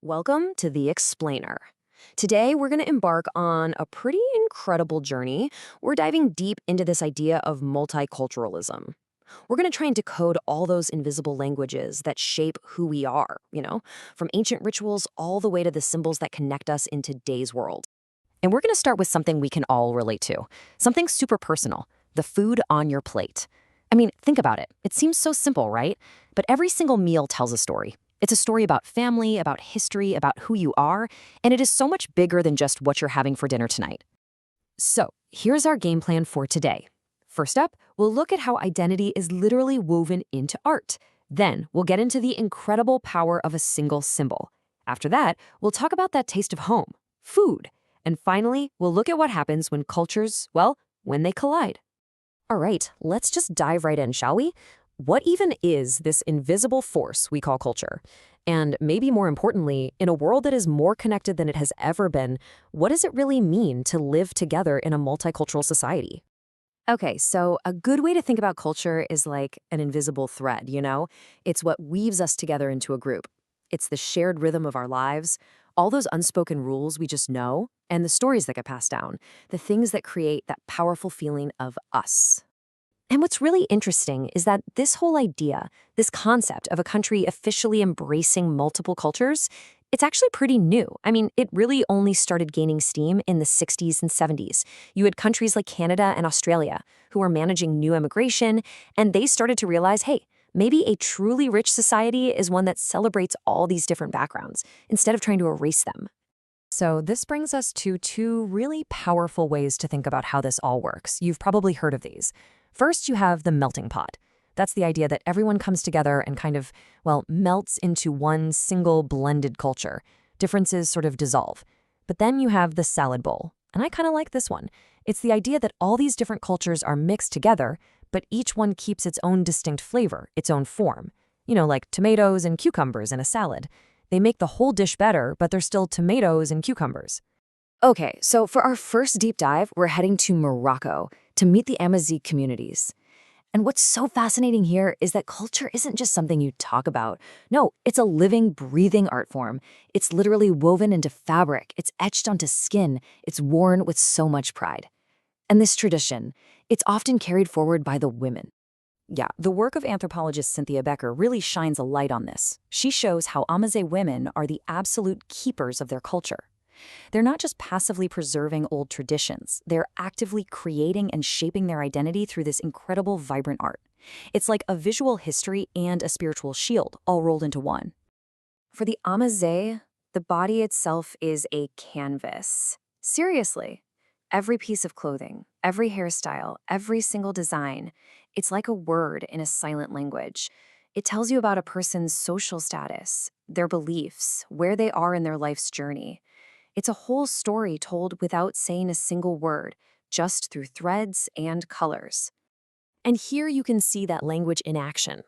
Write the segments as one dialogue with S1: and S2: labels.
S1: Welcome to The Explainer. Today, we're going to embark on a pretty incredible journey. We're diving deep into this idea of multiculturalism. We're going to try and decode all those invisible languages that shape who we are, from ancient rituals all the way to the symbols that connect us in today's world. And we're going to start with something we can all relate to, something super personal, the food on your plate. I mean, think about it. It seems so simple, right? But every single meal tells a story. It's a story about family, about history, about who you are, and it is so much bigger than just what you're having for dinner tonight. So, here's our game plan for today. First up, we'll look at how identity is literally woven into art. Then, we'll get into the incredible power of a single symbol. After that, we'll talk about that taste of home, food. And finally, we'll look at what happens when cultures, when they collide. All right, let's just dive right in, shall we? What even is this invisible force we call culture? And maybe more importantly, in a world that is more connected than it has ever been, what does it really mean to live together in a multicultural society? Okay, so a good way to think about culture is like an invisible thread, It's what weaves us together into a group. It's the shared rhythm of our lives, all those unspoken rules we just know, and the stories that get passed down, the things that create that powerful feeling of us. And what's really interesting is that this whole idea, this concept of a country officially embracing multiple cultures, it's actually pretty new. I mean, it really only started gaining steam in the 60s and 70s. You had countries like Canada and Australia who were managing new immigration, and they started to realize, hey, maybe a truly rich society is one that celebrates all these different backgrounds instead of trying to erase them. So this brings us to two really powerful ways to think about how this all works. You've probably heard of these. First, you have the melting pot. That's the idea that everyone comes together and kind of, melts into one single blended culture. Differences sort of dissolve. But then you have the salad bowl. And I kind of like this one. It's the idea that all these different cultures are mixed together, but each one keeps its own distinct flavor, its own form. Like tomatoes and cucumbers in a salad. They make the whole dish better, but they're still tomatoes and cucumbers. Okay, so for our first deep dive, we're heading to Morocco to meet the Amazigh communities. And what's so fascinating here is that culture isn't just something you talk about. No, it's a living, breathing art form. It's literally woven into fabric. It's etched onto skin. It's worn with so much pride. And this tradition, it's often carried forward by the women. Yeah, the work of anthropologist Cynthia Becker really shines a light on this. She shows how Amazigh women are the absolute keepers of their culture. They're not just passively preserving old traditions, they're actively creating and shaping their identity through this incredible, vibrant art. It's like a visual history and a spiritual shield, all rolled into one. For the Amazigh, the body itself is a canvas. Seriously. Every piece of clothing, every hairstyle, every single design, it's like a word in a silent language. It tells you about a person's social status, their beliefs, where they are in their life's journey. It's a whole story told without saying a single word, just through threads and colors. And here you can see that language in action.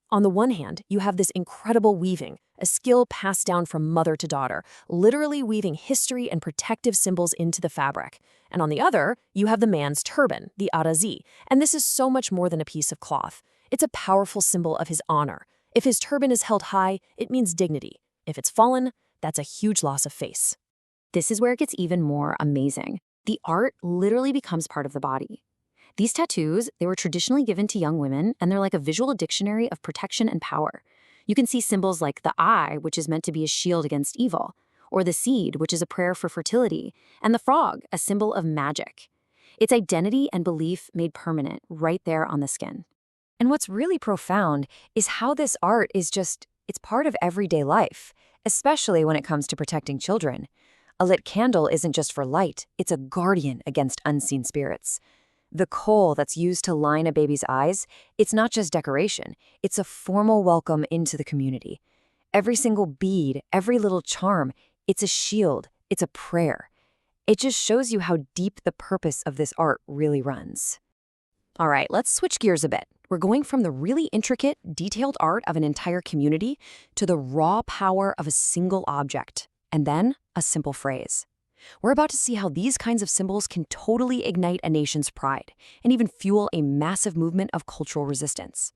S1: On the one hand, you have this incredible weaving, a skill passed down from mother to daughter, literally weaving history and protective symbols into the fabric. And on the other, you have the man's turban, the RGC, and this is so much more than a piece of cloth. It's a powerful symbol of his honor. If his turban is held high, it means dignity. If it's fallen, that's a huge loss of face. This is where it gets even more amazing. The art literally becomes part of the body. These tattoos, they were traditionally given to young women, and they're like a visual dictionary of protection and power. You can see symbols like the eye, which is meant to be a shield against evil, or the seed, which is a prayer for fertility, and the frog, a symbol of magic. It's identity and belief made permanent right there on the skin. And what's really profound is how this art is it's part of everyday life, especially when it comes to protecting children. A lit candle isn't just for light, it's a guardian against unseen spirits. The kohl that's used to line a baby's eyes, it's not just decoration, it's a formal welcome into the community. Every single bead, every little charm, it's a shield, it's a prayer. It just shows you how deep the purpose of this art really runs. All right, let's switch gears a bit. We're going from the really intricate, detailed art of an entire community to the raw power of a single object, and then a simple phrase. We're about to see how these kinds of symbols can totally ignite a nation's pride and even fuel a massive movement of cultural resistance.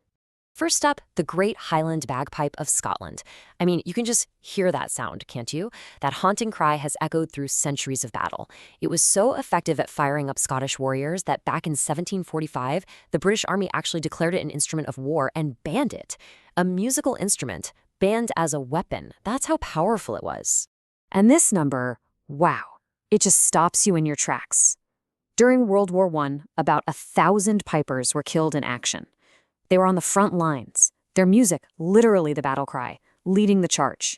S1: First up, the Great Highland Bagpipe of Scotland. I mean, you can just hear that sound, can't you? That haunting cry has echoed through centuries of battle. It was so effective at firing up Scottish warriors that back in 1745, the British Army actually declared it an instrument of war and banned it. A musical instrument, banned as a weapon. That's how powerful it was.
S2: And this number, wow, it just stops you in your tracks. During World War I, about 1,000 pipers were killed in action. They were on the front lines, their music literally the battle cry, leading the charge.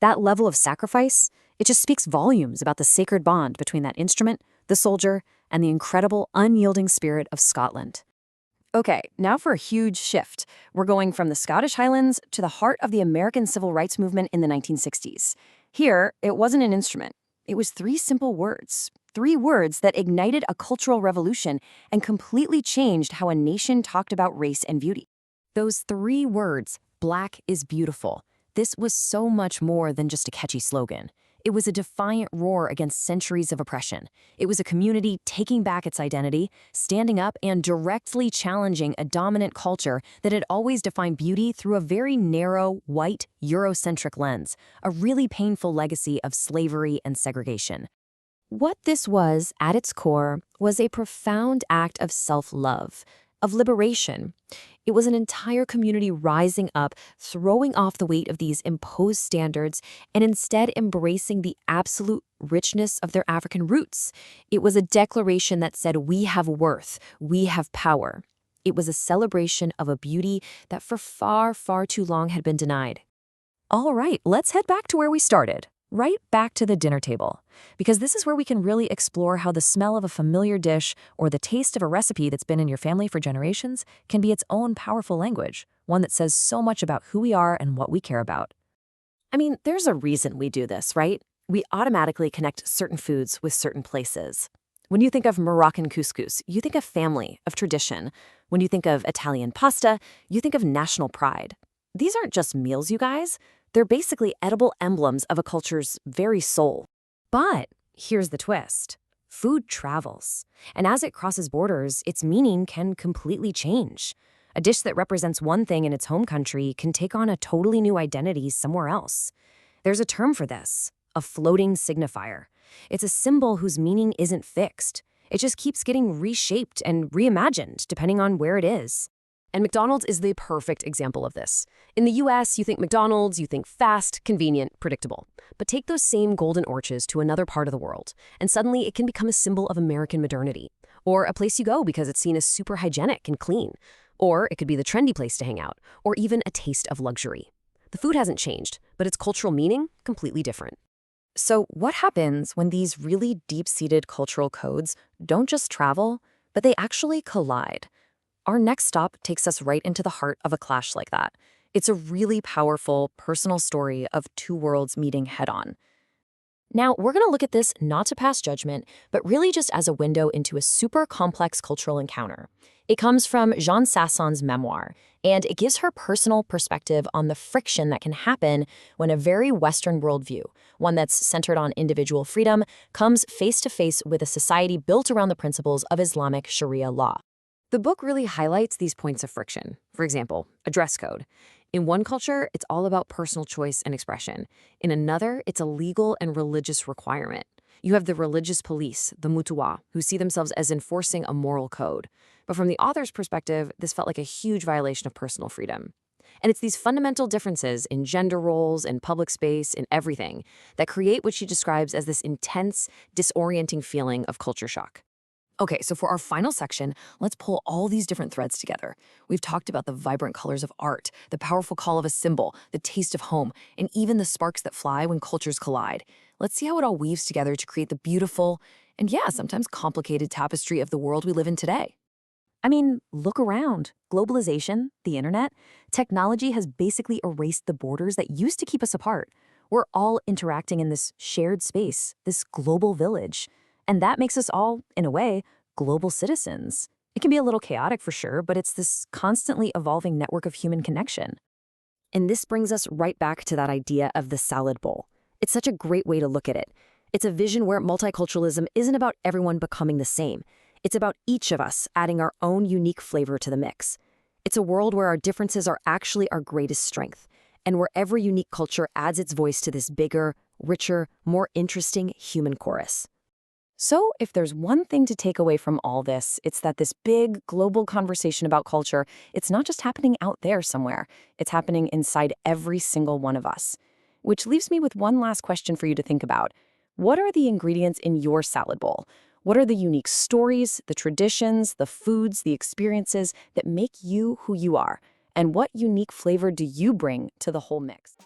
S2: That level of sacrifice, it just speaks volumes about the sacred bond between that instrument, the soldier, and the incredible, unyielding spirit of Scotland. Okay, now for a huge shift. We're going from the Scottish Highlands to the heart of the American civil rights movement in the 1960s. Here, it wasn't an instrument. It was 3 simple words. 3 words that ignited a cultural revolution and completely changed how a nation talked about race and beauty.
S1: Those 3 words, Black is beautiful. This was so much more than just a catchy slogan. It was a defiant roar against centuries of oppression. It was a community taking back its identity, standing up and directly challenging a dominant culture that had always defined beauty through a very narrow, white, Eurocentric lens, a really painful legacy of slavery and segregation. What this was, at its core, was a profound act of self-love, of liberation. It was an entire community rising up, throwing off the weight of these imposed standards, and instead embracing the absolute richness of their African roots. It was a declaration that said, we have worth, we have power. It was a celebration of a beauty that for far, far too long had been denied. All right, let's head back to where we started. Right back to the dinner table, because this is where we can really explore how the smell of a familiar dish or the taste of a recipe that's been in your family for generations can be its own powerful language, one that says so much about who we are and what we care about. I mean, there's a reason we do this, right? We automatically connect certain foods with certain places. When you think of Moroccan couscous, you think of family, of tradition. When you think of Italian pasta, you think of national pride. These aren't just meals, you guys. They're basically edible emblems of a culture's very soul. But here's the twist. Food travels. And as it crosses borders, its meaning can completely change. A dish that represents one thing in its home country can take on a totally new identity somewhere else. There's a term for this, a floating signifier. It's a symbol whose meaning isn't fixed. It just keeps getting reshaped and reimagined depending on where it is. And McDonald's is the perfect example of this. In the US, you think McDonald's, you think fast, convenient, predictable. But take those same golden orches to another part of the world, and suddenly it can become a symbol of American modernity. Or a place you go because it's seen as super hygienic and clean. Or it could be the trendy place to hang out, or even a taste of luxury. The food hasn't changed, but its cultural meaning, completely different. So what happens when these really deep-seated cultural codes don't just travel, but they actually collide? Our next stop takes us right into the heart of a clash like that. It's a really powerful, personal story of 2 worlds meeting head-on. Now, we're going to look at this not to pass judgment, but really just as a window into a super complex cultural encounter. It comes from Jean Sasson's memoir, and it gives her personal perspective on the friction that can happen when a very Western worldview, one that's centered on individual freedom, comes face-to-face with a society built around the principles of Islamic Sharia law. The book really highlights these points of friction. For example, a dress code. In one culture, it's all about personal choice and expression. In another, it's a legal and religious requirement. You have the religious police, the mutuwa, who see themselves as enforcing a moral code. But from the author's perspective, this felt like a huge violation of personal freedom. And it's these fundamental differences in gender roles, in public space, in everything, that create what she describes as this intense, disorienting feeling of culture shock. Okay, so for our final section, let's pull all these different threads together. We've talked about the vibrant colors of art, the powerful call of a symbol, the taste of home, and even the sparks that fly when cultures collide. Let's see how it all weaves together to create the beautiful and, yeah, sometimes complicated tapestry of the world we live in today. I mean, look around. Globalization, the internet, technology has basically erased the borders that used to keep us apart. We're all interacting in this shared space, this global village. And that makes us all, in a way, global citizens. It can be a little chaotic for sure, but it's this constantly evolving network of human connection. And this brings us right back to that idea of the salad bowl. It's such a great way to look at it. It's a vision where multiculturalism isn't about everyone becoming the same. It's about each of us adding our own unique flavor to the mix. It's a world where our differences are actually our greatest strength, and where every unique culture adds its voice to this bigger, richer, more interesting human chorus.
S2: So, if there's one thing to take away from all this, it's that this big global conversation about culture, it's not just happening out there somewhere. It's happening inside every single one of us. Which leaves me with one last question for you to think about. What are the ingredients in your salad bowl? What are the unique stories, the traditions, the foods, the experiences that make you who you are? And what unique flavor do you bring to the whole mix?